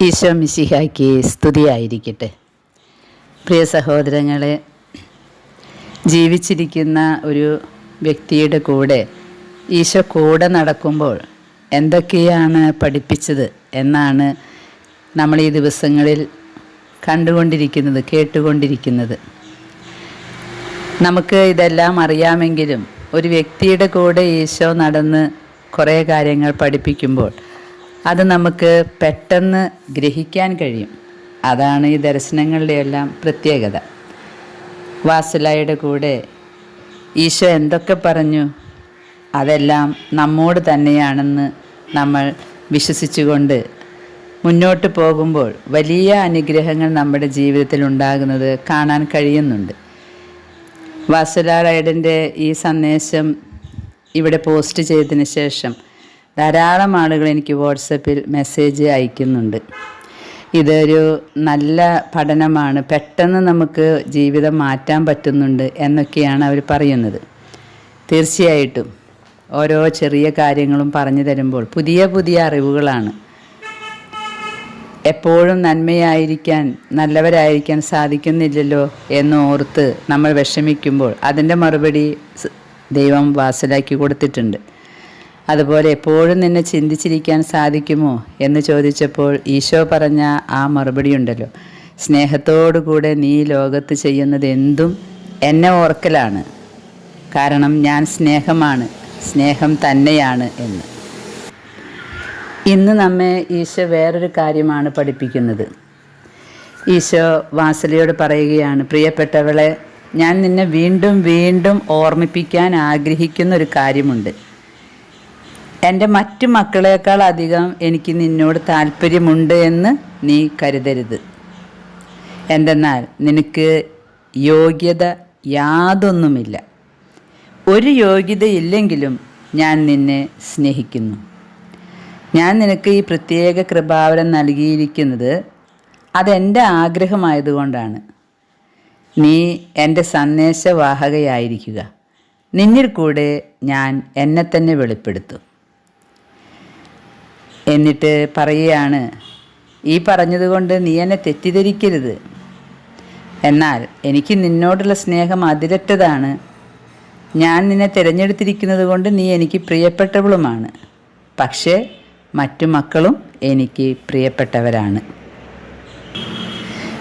ഈശോ മിശിഹായ്ക്ക് സ്തുതിയായിരിക്കട്ടെ. പ്രിയ സഹോദരങ്ങളെ, ജീവിച്ചിരിക്കുന്ന ഒരു വ്യക്തിയുടെ കൂടെ ഈശോ കൂടെ നടക്കുമ്പോൾ എന്തൊക്കെയാണ് പഠിപ്പിച്ചത് എന്നാണ് നമ്മൾ ഈ ദിവസങ്ങളിൽ കണ്ടുകൊണ്ടിരിക്കുന്നത്, കേട്ടുകൊണ്ടിരിക്കുന്നത്. നമുക്ക് ഇതെല്ലാം അറിയാമെങ്കിലും ഒരു വ്യക്തിയുടെ കൂടെ ഈശോ നടന്ന് കുറേ കാര്യങ്ങൾ പഠിപ്പിക്കുമ്പോൾ അത് നമുക്ക് പെട്ടെന്ന് ഗ്രഹിക്കാൻ കഴിയും. അതാണ് ഈ ദർശനങ്ങളുടെയെല്ലാം പ്രത്യേകത. വാത്സല്യയുടെ കൂടെ ഈശോ എന്തൊക്കെ പറഞ്ഞു അതെല്ലാം നമ്മോട് തന്നെയാണെന്ന് നമ്മൾ വിശ്വസിച്ചുകൊണ്ട് മുന്നോട്ട് പോകുമ്പോൾ വലിയ അനുഗ്രഹങ്ങൾ നമ്മുടെ ജീവിതത്തിൽ ഉണ്ടാകുന്നത് കാണാൻ കഴിയുന്നുണ്ട്. വാത്സല്യയുടെ ഈ സന്ദേശം ഇവിടെ പോസ്റ്റ് ചെയ്തതിന് ശേഷം ധാരാളം ആളുകൾ എനിക്ക് വാട്സപ്പിൽ മെസ്സേജ് അയക്കുന്നുണ്ട്. ഇതൊരു നല്ല പഠനമാണ്, പെട്ടെന്ന് നമുക്ക് ജീവിതം മാറ്റാൻ പറ്റുന്നുണ്ട് എന്നൊക്കെയാണ് അവർ പറയുന്നത്. തീർച്ചയായിട്ടും ഓരോ ചെറിയ കാര്യങ്ങളും പറഞ്ഞു തരുമ്പോൾ പുതിയ പുതിയ അറിവുകളാണ്. എപ്പോഴും നന്മയായിരിക്കാൻ, നല്ലവരായിരിക്കാൻ സാധിക്കുന്നില്ലല്ലോ എന്ന് ഓർത്ത് നമ്മൾ വിഷമിക്കുമ്പോൾ അതിൻ്റെ മറുപടി ദൈവം വാത്സല്യയ്ക്ക് കൊടുത്തിട്ടുണ്ട്. അതുപോലെ എപ്പോഴും നിന്നെ ചിന്തിച്ചിരിക്കാൻ സാധിക്കുമോ എന്ന് ചോദിച്ചപ്പോൾ ഈശോ പറഞ്ഞ ആ മറുപടി ഉണ്ടല്ലോ, സ്നേഹത്തോടുകൂടെ നീ ലോകത്ത് ചെയ്യുന്നത് എന്തും എന്നെ ഓർക്കലാണ്, കാരണം ഞാൻ സ്നേഹമാണ്, സ്നേഹം തന്നെയാണ് എന്ന്. ഇന്ന് നമ്മെ ഈശോ വേറൊരു കാര്യമാണ് പഠിപ്പിക്കുന്നത്. ഈശോ വാത്സല്യയോട് പറയുകയാണ്, പ്രിയപ്പെട്ടവളെ, ഞാൻ നിന്നെ വീണ്ടും വീണ്ടും ഓർമ്മിപ്പിക്കാൻ ആഗ്രഹിക്കുന്ന ഒരു കാര്യമുണ്ട്. എൻ്റെ മറ്റു മക്കളേക്കാൾ അധികം എനിക്ക് നിന്നോട് താല്പര്യമുണ്ട് എന്ന് നീ കരുതരുത്. എന്തെന്നാൽ നിനക്ക് യോഗ്യത യാതൊന്നുമില്ല. ഒരു യോഗ്യതയില്ലെങ്കിലും ഞാൻ നിന്നെ സ്നേഹിക്കുന്നു. ഞാൻ നിനക്ക് ഈ പ്രത്യേക കൃപാവരം നൽകിയിരിക്കുന്നത് അതെൻ്റെ ആഗ്രഹമായതുകൊണ്ടാണ്. നീ എൻ്റെ സന്ദേശവാഹകയായിരിക്കുക. നിന്നിൽ കൂടെ ഞാൻ എന്നെ തന്നെ വെളിപ്പെടുത്തും. എന്നിട്ട് പറയുകയാണ്, ഈ പറഞ്ഞതുകൊണ്ട് നീ എന്നെ തെറ്റിദ്ധരിക്കരുത്. എന്നാൽ എനിക്ക് നിന്നോടുള്ള സ്നേഹം അതിരറ്റതാണ്. ഞാൻ നിന്നെ തിരഞ്ഞെടുത്തിരിക്കുന്നത് കൊണ്ട് നീ എനിക്ക് പ്രിയപ്പെട്ടവളുമാണ്. പക്ഷേ മറ്റു മക്കളും എനിക്ക് പ്രിയപ്പെട്ടവരാണ്.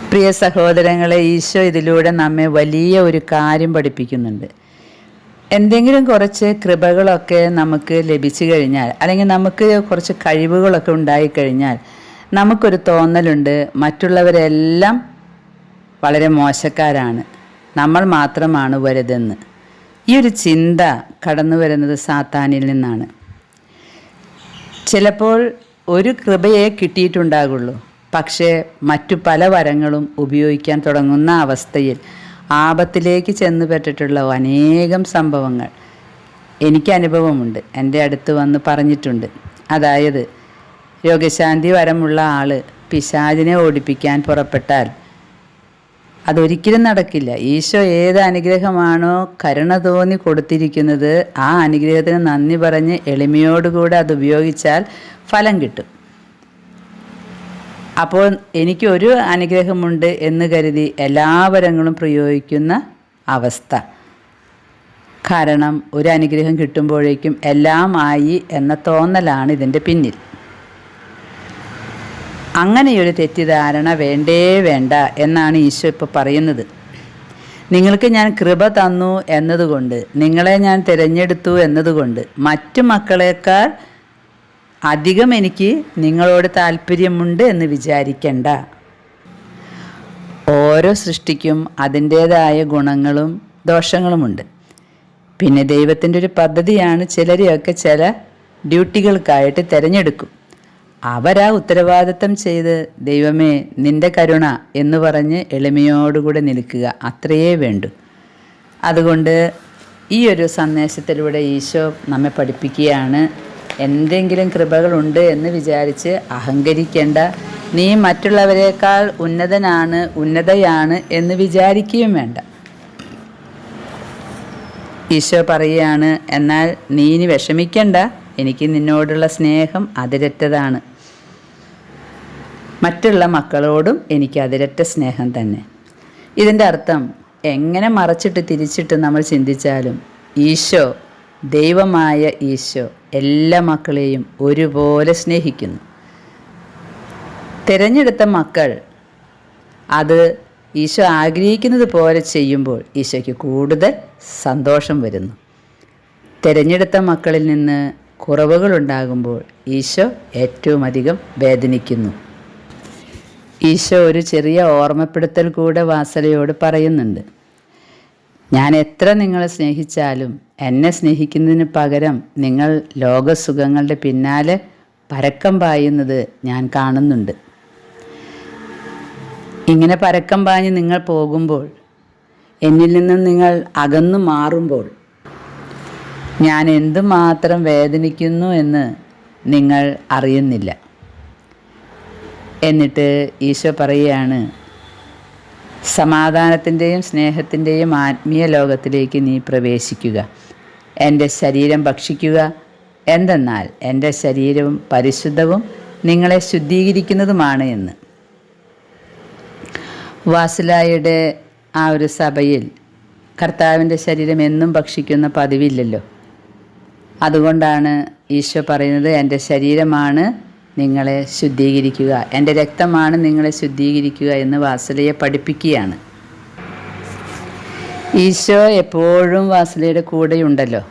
പ്രിയ സഹോദരങ്ങളെ, ഈശോ ഇതിലൂടെ നമ്മെ വലിയ ഒരു കാര്യം പഠിപ്പിക്കുന്നുണ്ട്. എന്തെങ്കിലും കുറച്ച് കൃപകളൊക്കെ നമുക്ക് ലഭിച്ചു കഴിഞ്ഞാൽ, അല്ലെങ്കിൽ നമുക്ക് കുറച്ച് കഴിവുകളൊക്കെ ഉണ്ടായിക്കഴിഞ്ഞാൽ നമുക്കൊരു തോന്നലുണ്ട്, മറ്റുള്ളവരെല്ലാം വളരെ മോശക്കാരാണ്, നമ്മൾ മാത്രമാണ് വലുതെന്ന്. ഈ ഒരു ചിന്ത കടന്നു വരുന്നത് സാത്താനിൽ നിന്നാണ്. ചിലപ്പോൾ ഒരു കൃപയെ കിട്ടിയിട്ടുണ്ടാകുള്ളൂ, പക്ഷേ മറ്റു പല വരങ്ങളും ഉപയോഗിക്കാൻ തുടങ്ങുന്ന അവസ്ഥയിൽ ആപത്തിലേക്ക് ചെന്ന് പെട്ടിട്ടുള്ള അനേകം സംഭവങ്ങൾ എനിക്ക് അനുഭവമുണ്ട്. എൻ്റെ അടുത്ത് വന്ന് പറഞ്ഞിട്ടുണ്ട്. അതായത് രോഗശാന്തി വരമുള്ള ആൾ പിശാചിനെ ഓടിപ്പിക്കാൻ പുറപ്പെട്ടാൽ അതൊരിക്കലും നടക്കില്ല. ഈശോ ഏത് അനുഗ്രഹമാണോ കരുണ തോന്നി കൊടുത്തിരിക്കുന്നത് ആ അനുഗ്രഹത്തിന് നന്ദി പറഞ്ഞ് എളിമയോടുകൂടെ അത് ഉപയോഗിച്ചാൽ ഫലം കിട്ടും. അപ്പോൾ എനിക്കൊരു അനുഗ്രഹമുണ്ട് എന്ന് കരുതി എല്ലാ വരങ്ങളും പ്രയോഗിക്കുന്ന അവസ്ഥ. കാരണം ഒരു അനുഗ്രഹം കിട്ടുമ്പോഴേക്കും എല്ലാം ആയി എന്ന തോന്നലാണ് ഇതിൻ്റെ പിന്നിൽ. അങ്ങനെയൊരു തെറ്റിദ്ധാരണ വേണ്ടേ വേണ്ട എന്നാണ് ഈശോ ഇപ്പോൾ പറയുന്നത്. നിങ്ങൾക്ക് ഞാൻ കൃപ തന്നു എന്നതുകൊണ്ട്, നിങ്ങളെ ഞാൻ തിരഞ്ഞെടുത്തു എന്നതുകൊണ്ട് മറ്റു മക്കളേക്കാൾ അധികം എനിക്ക് നിങ്ങളോട് താല്പര്യമുണ്ട് എന്ന് വിചാരിക്കണ്ട. ഓരോ സൃഷ്ടിക്കും അതിൻ്റേതായ ഗുണങ്ങളും ദോഷങ്ങളുമുണ്ട്. പിന്നെ ദൈവത്തിൻ്റെ ഒരു പദ്ധതിയാണ്, ചിലരെയൊക്കെ ചില ഡ്യൂട്ടികൾക്കായിട്ട് തിരഞ്ഞെടുക്കും. അവരാ ഉത്തരവാദിത്തം ചെയ്ത് ദൈവമേ നിൻ്റെ കരുണ എന്ന് പറഞ്ഞ് എളിമയോടുകൂടെ നിൽക്കുക, അത്രയേ വേണ്ടൂ. അതുകൊണ്ട് ഈ ഒരു സന്ദേശത്തിലൂടെ ഈശോ നമ്മെ പഠിപ്പിക്കുകയാണ്, എന്തെങ്കിലും കൃപകളുണ്ട് എന്ന് വിചാരിച്ച് അഹങ്കരിക്കേണ്ട. നീ മറ്റുള്ളവരെക്കാൾ ഉന്നതനാണ്, ഉന്നതയാണ് എന്ന് വിചാരിക്കുകയും വേണ്ട. ഈശോ പറയുകയാണ്, എന്നാൽ നീ ഇനി വിഷമിക്കണ്ട, എനിക്ക് നിന്നോടുള്ള സ്നേഹം അതിരറ്റതാണ്. മറ്റുള്ള മക്കളോടും എനിക്ക് അതിരറ്റ സ്നേഹം തന്നെ. ഇതിൻ്റെ അർത്ഥം എങ്ങനെ മറച്ചിട്ട് തിരിച്ചിട്ട് നമ്മൾ ചിന്തിച്ചാലും ഈശോ, ദൈവമായ ഈശോ എല്ലാ മക്കളെയും ഒരുപോലെ സ്നേഹിക്കുന്നു. തിരഞ്ഞെടുത്ത മക്കൾ അത് ഈശോ ആഗ്രഹിക്കുന്നത് പോലെ ചെയ്യുമ്പോൾ ഈശോയ്ക്ക് കൂടുതൽ സന്തോഷം വരുന്നു. തിരഞ്ഞെടുത്ത മക്കളിൽ നിന്ന് കുറവുകളുണ്ടാകുമ്പോൾ ഈശോ ഏറ്റവും അധികം വേദനിക്കുന്നു. ഈശോ ഒരു ചെറിയ ഓർമ്മപ്പെടുത്തൽ കൂടെ വാത്സല്യയോട് പറയുന്നുണ്ട്. ഞാൻ എത്ര നിങ്ങളെ സ്നേഹിച്ചാലും എന്നെ സ്നേഹിക്കുന്നതിന് പകരം നിങ്ങൾ ലോകസുഖങ്ങളുടെ പിന്നാലെ പരക്കം പായുന്നത് ഞാൻ കാണുന്നുണ്ട്. ഇങ്ങനെ പരക്കം പാഞ്ഞ് നിങ്ങൾ പോകുമ്പോൾ, എന്നിൽ നിന്നും നിങ്ങൾ അകന്നു മാറുമ്പോൾ ഞാൻ എന്തുമാത്രം വേദനിക്കുന്നു എന്ന് നിങ്ങൾ അറിയുന്നില്ല. എന്നിട്ട് ഈശോ പറയുകയാണ്, സമാധാനത്തിൻ്റെയും സ്നേഹത്തിൻ്റെയും ആത്മീയ ലോകത്തിലേക്ക് നീ പ്രവേശിക്കുക, എൻ്റെ ശരീരം ഭക്ഷിക്കുക. എന്തെന്നാൽ എൻ്റെ ശരീരവും പരിശുദ്ധവും നിങ്ങളെ ശുദ്ധീകരിക്കുന്നതുമാണ് എന്ന്. വാത്സല്യയുടെ ആ ഒരു സഭയിൽ കർത്താവിൻ്റെ ശരീരം എന്നും ഭക്ഷിക്കുന്ന പതിവില്ലല്ലോ. അതുകൊണ്ടാണ് ഈശോ പറയുന്നത്, എൻ്റെ ശരീരമാണ് നിങ്ങളെ ശുദ്ധീകരിക്കുക, എൻ്റെ രക്തമാണ് നിങ്ങളെ ശുദ്ധീകരിക്കുക എന്ന് വാത്സല്യയെ പഠിപ്പിക്കുകയാണ്. ഈശോ എപ്പോഴും വാത്സല്യയുടെ കൂടെയുണ്ടല്ലോ.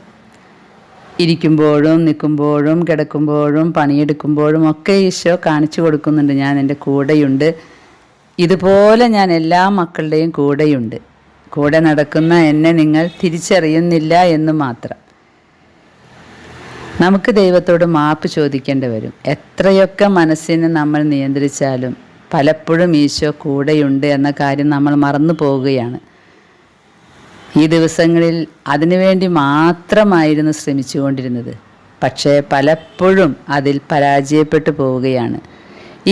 ഇരിക്കുമ്പോഴും നിൽക്കുമ്പോഴും കിടക്കുമ്പോഴും പണിയെടുക്കുമ്പോഴും ഒക്കെ ഈശോ കാണിച്ചു കൊടുക്കുന്നുണ്ട്, ഞാൻ എൻ്റെ കൂടെയുണ്ട്. ഇതുപോലെ ഞാൻ എല്ലാ മക്കളുടെയും കൂടെയുണ്ട്. കൂടെ നടക്കുന്ന എന്നെ നിങ്ങൾ തിരിച്ചറിയുന്നില്ല എന്ന് മാത്രം. നമുക്ക് ദൈവത്തോട് മാപ്പ് ചോദിക്കേണ്ടി വരും. എത്രയൊക്കെ മനസ്സിനെ നമ്മൾ നിയന്ത്രിച്ചാലും പലപ്പോഴും ഈശോ കൂടെയുണ്ട് എന്ന കാര്യം നമ്മൾ മറന്നു പോവുകയാണ്. ഈ ദിവസങ്ങളിൽ അതിനുവേണ്ടി മാത്രമായിരുന്നു ശ്രമിച്ചുകൊണ്ടിരുന്നത്. പക്ഷേ പലപ്പോഴും അതിൽ പരാജയപ്പെട്ടു പോവുകയാണ്.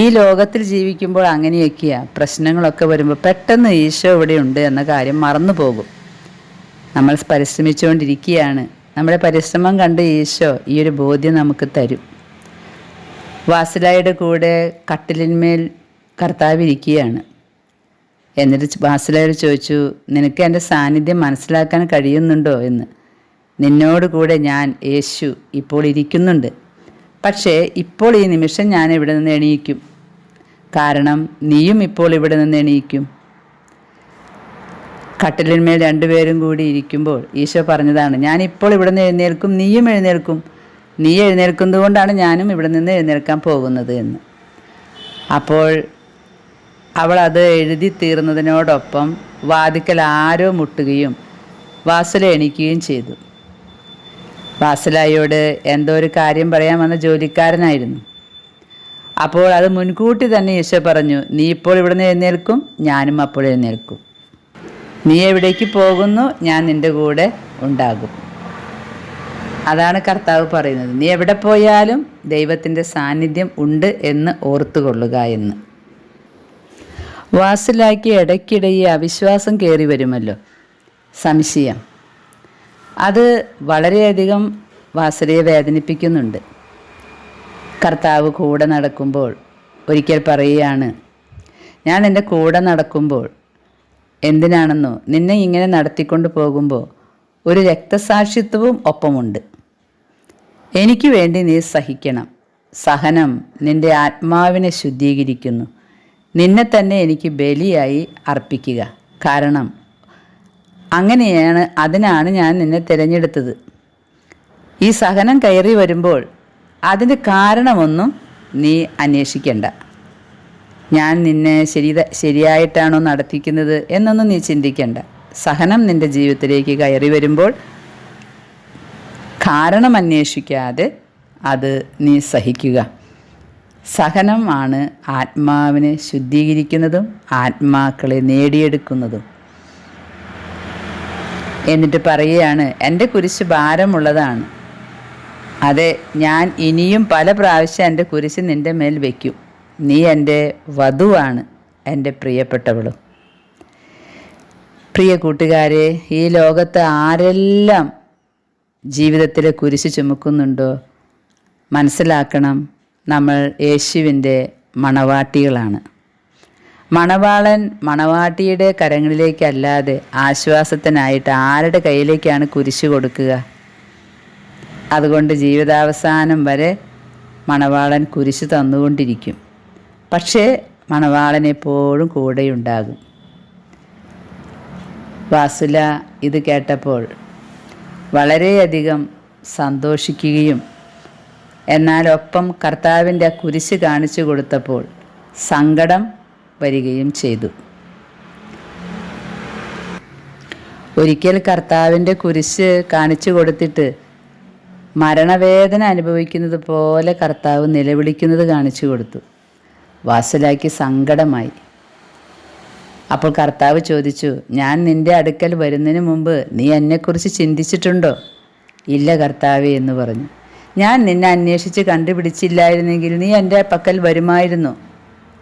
ഈ ലോകത്തിൽ ജീവിക്കുമ്പോൾ അങ്ങനെയൊക്കെയാണ്. പ്രശ്നങ്ങളൊക്കെ വരുമ്പോൾ പെട്ടെന്ന് ഈശോ ഇവിടെ ഉണ്ട് എന്ന കാര്യം മറന്നു പോകും. നമ്മൾ പരിശ്രമിച്ചുകൊണ്ടിരിക്കുകയാണ്. നമ്മുടെ പരിശ്രമം കണ്ട് ഈശോ ഈ ഒരു ബോധ്യം നമുക്ക് തരും. വാത്സല്യയുടെ കൂടെ കട്ടിലിന്മേൽ കർത്താവ് ഇരിക്കുകയാണ്. എന്നിട്ട് വാത്സല്യയോട് ചോദിച്ചു, നിനക്ക് എൻ്റെ സാന്നിധ്യം മനസ്സിലാക്കാൻ കഴിയുന്നുണ്ടോ എന്ന്. നിന്നോട് കൂടെ ഞാൻ യേശു ഇപ്പോൾ ഇരിക്കുന്നുണ്ട്. പക്ഷേ ഇപ്പോൾ ഈ നിമിഷം ഞാൻ ഇവിടെ നിന്ന് എണീക്കും, കാരണം നീയും ഇപ്പോൾ ഇവിടെ നിന്ന് എണീക്കും. കട്ടിലിന്മേൽ രണ്ടുപേരും കൂടി ഇരിക്കുമ്പോൾ ഈശോ പറഞ്ഞതാണ്, ഞാനിപ്പോൾ ഇവിടെ നിന്ന് എഴുന്നേൽക്കും, നീയും എഴുന്നേൽക്കും. നീ എഴുന്നേൽക്കുന്നത് കൊണ്ടാണ് ഞാനും ഇവിടെ നിന്ന് എഴുന്നേൽക്കാൻ പോകുന്നത് എന്ന്. അപ്പോൾ അവൾ അത് എഴുതി തീർന്നതിനോടൊപ്പം വാതിക്കൽ ആരോ മുട്ടുകയും വാത്സല്യ എണീക്കുകയും ചെയ്തു. വാത്സല്യയോട് എന്തോ ഒരു കാര്യം പറയാൻ വന്ന ജോലിക്കാരനായിരുന്നു. അപ്പോൾ അത് മുൻകൂട്ടി തന്നെ ഈശോ പറഞ്ഞു, നീ ഇപ്പോൾ ഇവിടെ നിന്ന് എഴുന്നേൽക്കും, ഞാനും അപ്പോൾ എഴുന്നേൽക്കും. നീ എവിടേക്ക് പോകുന്നു, ഞാൻ നിൻ്റെ കൂടെ ഉണ്ടാകും. അതാണ് കർത്താവ് പറയുന്നത്. നീ എവിടെ പോയാലും ദൈവത്തിൻ്റെ സാന്നിധ്യം ഉണ്ട് എന്ന് ഓർത്തുകൊള്ളുക എന്ന്. വാത്സല്യയ്ക്ക് ഇടയ്ക്കിടെ ഈ അവിശ്വാസം കയറി വരുമല്ലോ, സംശയം. അത് വളരെയധികം വാത്സല്യയെ വേദനിപ്പിക്കുന്നുണ്ട്. കർത്താവ് കൂടെ നടക്കുമ്പോൾ ഒരിക്കൽ പറയുകയാണ്, ഞാൻ നിൻ്റെ കൂടെ നടക്കുമ്പോൾ എന്തിനാണെന്നോ, നിന്നെ ഇങ്ങനെ നടത്തിക്കൊണ്ട് പോകുമ്പോൾ ഒരു രക്തസാക്ഷിത്വവും ഒപ്പമുണ്ട്. എനിക്ക് വേണ്ടി നീ സഹിക്കണം. സഹനം നിൻ്റെ ആത്മാവിനെ ശുദ്ധീകരിക്കുന്നു. നിന്നെ തന്നെ എനിക്ക് ബലിയായി അർപ്പിക്കുക. കാരണം അങ്ങനെയാണ്, അതിനാണ് ഞാൻ നിന്നെ തിരഞ്ഞെടുത്തത്. ഈ സഹനം കയറി വരുമ്പോൾ അതിൻ്റെ കാരണമൊന്നും നീ അന്വേഷിക്കണ്ട. ഞാൻ നിന്നെ ശരിയായിട്ടാണോ നടത്തിക്കുന്നത് എന്നൊന്നും നീ ചിന്തിക്കണ്ട. സഹനം നിൻ്റെ ജീവിതത്തിലേക്ക് കയറി വരുമ്പോൾ കാരണം അന്വേഷിക്കാതെ അത് നീ സഹിക്കുക. സഹനമാണ് ആത്മാവിനെ ശുദ്ധീകരിക്കുന്നതും ആത്മാക്കളെ നേടിയെടുക്കുന്നതും. എന്നിട്ട് പറയുകയാണ്, എൻ്റെ കുരിശ് ഭാരമുള്ളതാണ്. അതെ, ഞാൻ ഇനിയും പല പ്രാവശ്യം എൻ്റെ കുരിശ് നിൻ്റെ മേൽ വയ്ക്കും. നീ എൻ്റെ വധുവാണ്, എൻ്റെ പ്രിയപ്പെട്ടവളും. പ്രിയ കൂട്ടുകാരെ, ഈ ലോകത്ത് ആരെല്ലാം ജീവിതത്തിൽ കുരിശ് ചുമക്കുന്നുണ്ടോ മനസ്സിലാക്കണം, നമ്മൾ യേശുവിൻ്റെ മണവാട്ടികളാണ്. മണവാളൻ മണവാട്ടിയുടെ കരങ്ങളിലേക്കല്ലാതെ ആശ്വാസത്തിനായിട്ട് ആരുടെ കയ്യിലേക്കാണ് കുരിശ് കൊടുക്കുക? അതുകൊണ്ട് ജീവിതാവസാനം വരെ മണവാളൻ കുരിശ് തന്നുകൊണ്ടിരിക്കും. പക്ഷേ മണവാളൻ എപ്പോഴും കൂടെയുണ്ടാകും. വാസുല ഇത് കേട്ടപ്പോൾ വളരെയധികം സന്തോഷിക്കുകയും എന്നാൽ ഒപ്പം കർത്താവിൻ്റെ ആ കുരിശ് കാണിച്ചു കൊടുത്തപ്പോൾ സങ്കടം വരികയും ചെയ്തു. ഒരിക്കൽ കർത്താവിൻ്റെ കുരിശ് കാണിച്ചു കൊടുത്തിട്ട് മരണവേദന അനുഭവിക്കുന്നത് പോലെ കർത്താവ് നിലവിളിക്കുന്നത് കാണിച്ചു കൊടുത്തു. വാസുലായ്ക്ക് സങ്കടമായി. അപ്പോൾ കർത്താവ് ചോദിച്ചു, ഞാൻ നിൻ്റെ അടുക്കൽ വരുന്നതിന് മുമ്പ് നീ എന്നെക്കുറിച്ച് ചിന്തിച്ചിട്ടുണ്ടോ? ഇല്ല കർത്താവേ എന്ന് പറഞ്ഞു. ഞാൻ നിന്നെ അന്വേഷിച്ച് കണ്ടുപിടിച്ചില്ലായിരുന്നെങ്കിൽ നീ എൻ്റെ പക്കൽ വരുമായിരുന്നോ?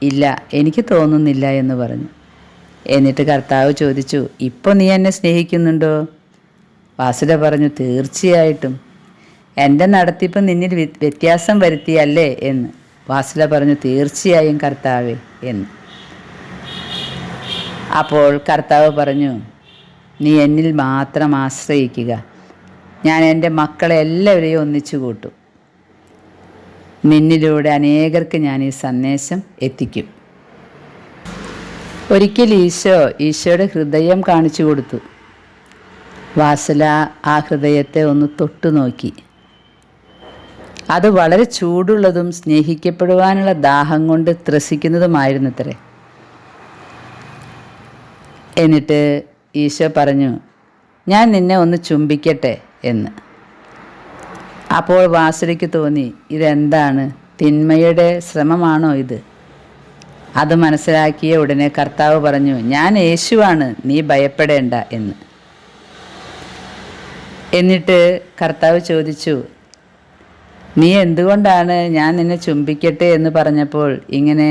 ഇല്ല, എനിക്ക് തോന്നുന്നില്ല എന്ന് പറഞ്ഞു. എന്നിട്ട് കർത്താവ് ചോദിച്ചു, ഇപ്പോൾ നീ എന്നെ സ്നേഹിക്കുന്നുണ്ടോ? വാസുല പറഞ്ഞു, തീർച്ചയായിട്ടും. എൻ്റെ നടത്തിപ്പ് നിന്നിൽ വ്യത്യാസം വരുത്തിയല്ലേ എന്ന്. വാസുല പറഞ്ഞു, തീർച്ചയായും കർത്താവേ എന്ന്. അപ്പോൾ കർത്താവ് പറഞ്ഞു, നീ എന്നിൽ മാത്രം ആശ്രയിക്കുക. ഞാൻ എൻ്റെ മക്കളെ എല്ലാവരെയും ഒന്നിച്ചു കൂട്ടും. നിന്നിലൂടെ അനേകർക്ക് ഞാൻ ഈ സന്ദേശം എത്തിക്കും. ഒരിക്കൽ ഈശോയുടെ ഹൃദയം കാണിച്ചു കൊടുത്തു. വാസുല ആ ഹൃദയത്തെ ഒന്ന് തൊട്ടു നോക്കി. അത് വളരെ ചൂടുള്ളതും സ്നേഹിക്കപ്പെടുവാനുള്ള ദാഹം കൊണ്ട് ത്രസിക്കുന്നതുമായിരുന്നത്രേ. എന്നിട്ട് ഈശോ പറഞ്ഞു, ഞാൻ നിന്നെ ഒന്ന് ചുംബിക്കട്ടെ എന്ന്. അപ്പോൾ വാസുലയ്ക്ക് തോന്നി, ഇതെന്താണ്, തിന്മയുടെ ശ്രമമാണോ ഇത്? അത് മനസ്സിലാക്കിയ ഉടനെ കർത്താവ് പറഞ്ഞു, ഞാൻ യേശുവാണ്, നീ ഭയപ്പെടേണ്ട എന്ന്. എന്നിട്ട് കർത്താവ് ചോദിച്ചു, നീ എന്തുകൊണ്ടാണ് ഞാൻ നിന്നെ ചുംബിക്കട്ടെ എന്ന് പറഞ്ഞപ്പോൾ ഇങ്ങനെ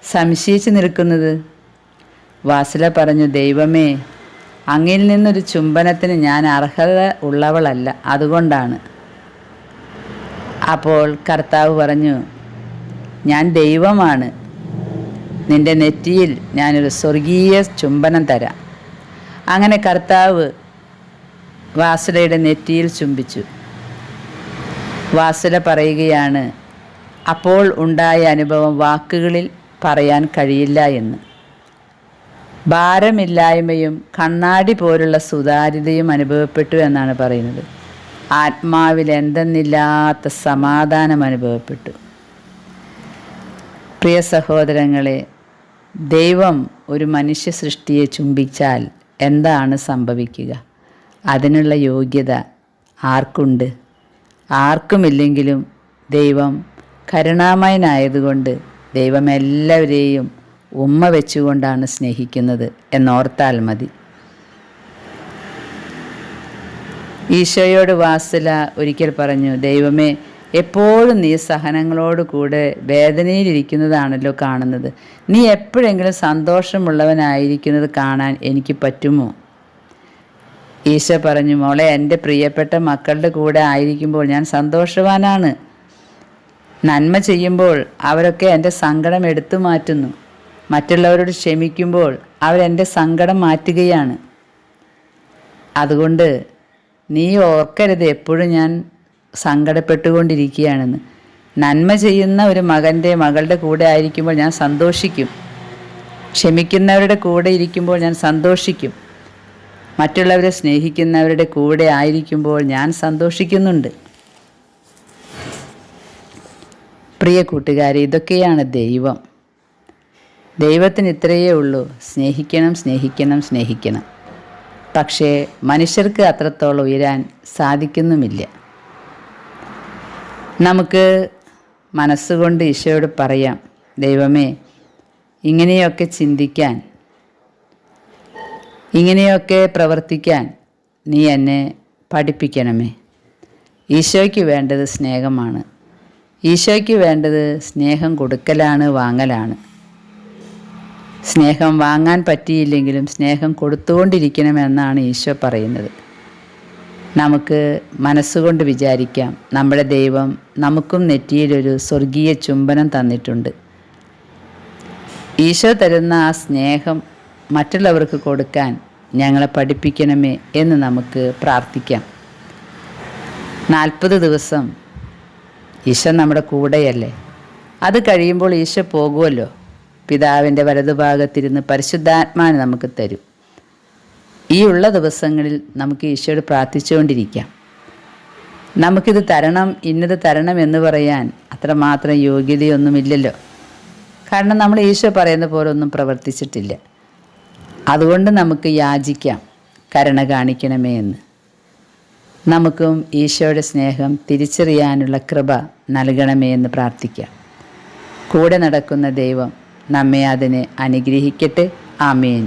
സംശയിച്ച് നിൽക്കുന്നത്? വാസുല പറഞ്ഞു, ദൈവമേ, അങ്ങിൽ നിന്നൊരു ചുംബനത്തിന് ഞാൻ അർഹത ഉള്ളവളല്ല, അതുകൊണ്ടാണ്. അപ്പോൾ കർത്താവ് പറഞ്ഞു, ഞാൻ ദൈവമാണ്, നിൻ്റെ നെറ്റിയിൽ ഞാനൊരു സ്വർഗീയ ചുംബനം തരാം. അങ്ങനെ കർത്താവ് വാസുലയുടെ നെറ്റിയിൽ ചുംബിച്ചു. വാസുല പറയുകയാണ്, അപ്പോൾ ഉണ്ടായ അനുഭവം വാക്കുകളിൽ പറയാൻ കഴിയില്ല എന്ന്. ഭാരമില്ലായ്മയും കണ്ണാടി പോലുള്ള സുതാര്യതയും അനുഭവപ്പെട്ടു എന്നാണ് പറയുന്നത്. ആത്മാവിൽ എന്തെന്നില്ലാത്ത സമാധാനം അനുഭവപ്പെട്ടു. പ്രിയ സഹോദരങ്ങളെ, ദൈവം ഒരു മനുഷ്യ സൃഷ്ടിയെ ചുംബിച്ചാൽ എന്താണ് സംഭവിക്കുക? അതിനുള്ള യോഗ്യത ആർക്കുണ്ട്? ആർക്കുമില്ലെങ്കിലും ദൈവം കരുണാമയനായതുകൊണ്ട് ദൈവം എല്ലാവരെയും ഉമ്മ വെച്ചുകൊണ്ടാണ് സ്നേഹിക്കുന്നത് എന്നോർത്താൽ മതി. ഈശോയോട് വാസുല ഒരിക്കൽ പറഞ്ഞു, ദൈവമേ, എപ്പോഴും നീ സഹനങ്ങളോട് കൂടെ വേദനയിലിരിക്കുന്നതാണല്ലോ കാണുന്നത്. നീ എപ്പോഴെങ്കിലും സന്തോഷമുള്ളവനായിരിക്കുന്നത് കാണാൻ എനിക്ക് പറ്റുമോ? ഈശോ പറഞ്ഞു, മോളെ, എൻ്റെ പ്രിയപ്പെട്ട മക്കളുടെ കൂടെ ആയിരിക്കുമ്പോൾ ഞാൻ സന്തോഷവാനാണ്. നന്മ ചെയ്യുമ്പോൾ അവരൊക്കെ എൻ്റെ സങ്കടം എടുത്തു മാറ്റുന്നു. മറ്റുള്ളവരോട് ക്ഷമിക്കുമ്പോൾ അവരെൻ്റെ സങ്കടം മാറ്റുകയാണ്. അതുകൊണ്ട് നീ ഓർക്കരുത് എപ്പോഴും ഞാൻ സങ്കടപ്പെട്ടുകൊണ്ടിരിക്കുകയാണെന്ന്. നന്മ ചെയ്യുന്ന ഒരു മകളുടെ കൂടെ ആയിരിക്കുമ്പോൾ ഞാൻ സന്തോഷിക്കും. ക്ഷമിക്കുന്നവരുടെ കൂടെ ഇരിക്കുമ്പോൾ ഞാൻ സന്തോഷിക്കും. മറ്റുള്ളവരെ സ്നേഹിക്കുന്നവരുടെ കൂടെ ആയിരിക്കുമ്പോൾ ഞാൻ സന്തോഷിക്കുന്നുണ്ട്. പ്രിയ കൂട്ടുകാരെ, ഇതൊക്കെയാണ് ദൈവം. ദൈവത്തിന് ഇത്രയേ ഉള്ളൂ, സ്നേഹിക്കണം, സ്നേഹിക്കണം, സ്നേഹിക്കണം. പക്ഷേ മനുഷ്യർക്ക് അത്രത്തോളം ഉയരാൻ സാധിക്കുന്നുമില്ല. നമുക്ക് മനസ്സുകൊണ്ട് ഈശോയോട് പറയാം, ദൈവമേ, ഇങ്ങനെയൊക്കെ ചിന്തിക്കാൻ, ഇങ്ങനെയൊക്കെ പ്രവർത്തിക്കാൻ നീ എന്നെ പഠിപ്പിക്കണമേ. ഈശോയ്ക്ക് വേണ്ടത് സ്നേഹമാണ്. ഈശോയ്ക്ക് വേണ്ടത് സ്നേഹം കൊടുക്കലാണ്, വാങ്ങലാണ്. സ്നേഹം വാങ്ങാൻ പറ്റിയില്ലെങ്കിലും സ്നേഹം കൊടുത്തുകൊണ്ടിരിക്കണമെന്നാണ് ഈശോ പറയുന്നത്. നമുക്ക് മനസ്സുകൊണ്ട് വിചാരിക്കാം, നമ്മുടെ ദൈവം നമുക്കും നെറ്റിയിലൊരു സ്വർഗീയ ചുംബനം തന്നിട്ടുണ്ട്. ഈശോ തരുന്ന ആ സ്നേഹം മറ്റുള്ളവർക്ക് കൊടുക്കാൻ ഞങ്ങളെ പഠിപ്പിക്കണമേ എന്ന് നമുക്ക് പ്രാർത്ഥിക്കാം. 40 ദിവസം ഈശോ നമ്മുടെ കൂടെയല്ലേ. അത് കഴിയുമ്പോൾ ഈശോ പോകുമല്ലോ. പിതാവിൻ്റെ വലതുഭാഗത്തിരുന്ന് പരിശുദ്ധാത്മാവിനെ നമുക്ക് തരും. ഈ ഉള്ള ദിവസങ്ങളിൽ നമുക്ക് ഈശോയോട് പ്രാർത്ഥിച്ചുകൊണ്ടിരിക്കാം. നമുക്കിത് തരണം, ഇന്നത് തരണം എന്ന് പറയാൻ അത്രമാത്രം യോഗ്യതയൊന്നുമില്ലല്ലോ. കാരണം നമ്മൾ ഈശോ പറയുന്ന പോലെ ഒന്നും പ്രവർത്തിച്ചിട്ടില്ല. അതുകൊണ്ട് നമുക്ക് യാചിക്കാം, കരുണ കാണിക്കണമേ എന്ന്. നമുക്കും ഈശോയുടെ സ്നേഹം തിരിച്ചറിയാനുള്ള കൃപ നൽകണമേ എന്ന് പ്രാർത്ഥിക്കാം. കൂടെ നടക്കുന്ന ദൈവം നമ്മെ അതിനെ അനുഗ്രഹിക്കട്ടെ. ആമേൻ.